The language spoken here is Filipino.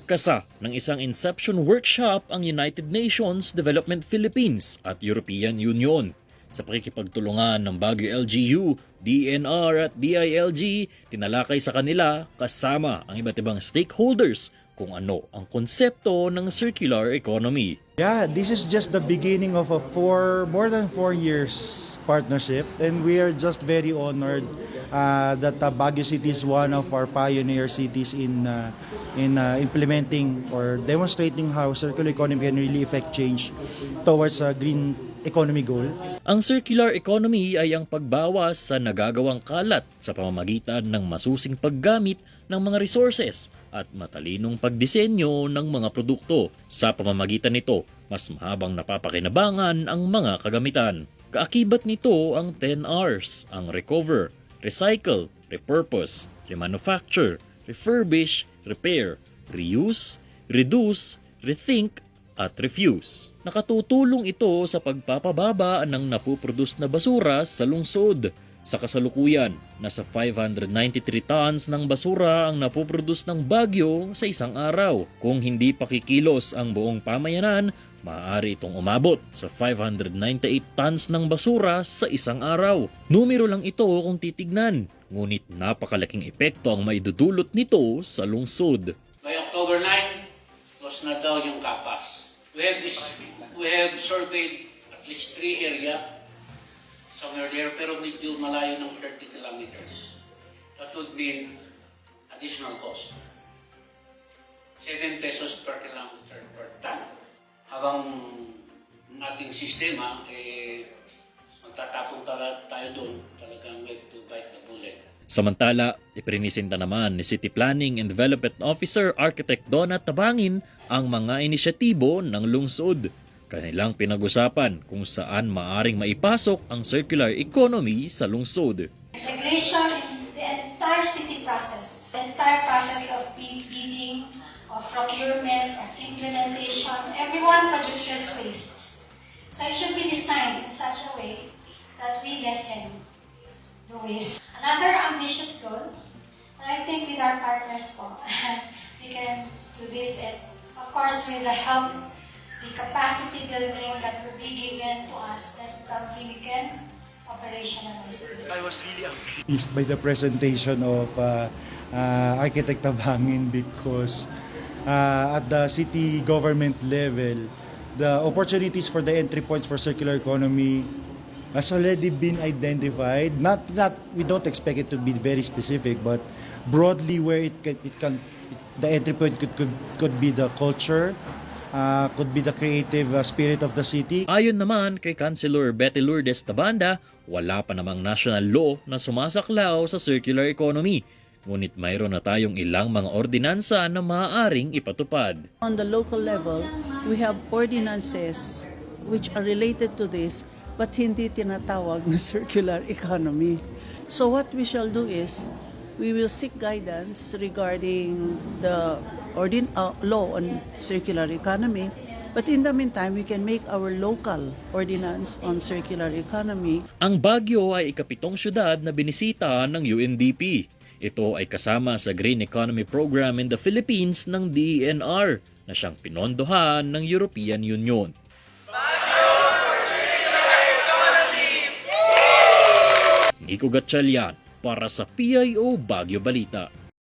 Nagkasa ng isang inception workshop ang United Nations, Development Philippines at European Union. Sa pakikipagtulungan ng Baguio LGU, DNR at DILG, tinalakay sa kanila kasama ang iba't ibang stakeholders kung ano ang konsepto ng circular economy. Yeah, this is just the beginning of a more than 4 years partnership, and we are just very honored that Baguio City is one of our pioneer cities in implementing or demonstrating how circular economy can really affect change towards a green economy goal. Ang circular economy ay ang pagbawas sa nagagawang kalat sa pamamagitan ng masusing paggamit ng mga resources at matalinong pagdisenyo ng mga produkto. Sa pamamagitan nito, mas mahabang napapakinabangan ang mga kagamitan. Kaakibat nito ang 10 Rs, ang recover, recycle, repurpose, remanufacture, refurbish, repair, reuse, reduce, rethink, at refuse. Nakatutulong ito sa pagpapababa ng napuproduce na basura sa lungsod. Sa kasalukuyan, nasa 593 tons ng basura ang napuproduce ng Baguio sa isang araw. Kung hindi pakikilos ang buong pamayanan, maaari itong umabot sa 598 tons ng basura sa isang araw. Numero lang ito kung titignan, ngunit napakalaking epekto ang maidudulot nito sa lungsod. By October 9, close na daw yung kapas. We have surveyed at least 3 areas somewhere there, pero medyo malayo ng 30 kilometers. That would mean additional cost. 7 pesos per kilometer per ton. Habang ating sistema, magtatapong tayo doon, talagang we have to bite the bullet. Samantala, iprinisinta naman ni City Planning and Development Officer Architect Donna Tabangin ang mga inisyatibo ng lungsod. Kanilang pinag-usapan kung saan maaring maipasok ang circular economy sa lungsod. Integration in the entire city process. The entire process of bidding, of procurement, of implementation. Everyone produces waste. So it should be designed in such a way that we lessen the waste. Another ambitious goal, and I think with our partners we can do this, and of course with the help, the capacity building that will be given to us, and probably we can operationalize this. I was really amazed by the presentation of Architect Tabangin because at the city government level, the opportunities for the entry points for circular economy has already been identified. We don't expect it to be very specific, but broadly where the entry point could be the culture, could be the creative spirit of the city. Ayon naman kay Councilor Betty Lourdes Tabanda, wala pa namang national law na sumasaklaw sa circular economy. Ngunit mayroon na tayong ilang mga ordinansa na maaaring ipatupad. On the local level, we have ordinances which are related to this, but hindi tinatawag na circular economy. So what we shall do is, we will seek guidance regarding the law on circular economy, but in the meantime, we can make our local ordinance on circular economy. Ang Baguio ay ikapitong syudad na binisita ng UNDP. Ito ay kasama sa Green Economy Program in the Philippines ng DENR na siyang pinondohan ng European Union. Nico Gatchalian para sa PIO Baguio Balita.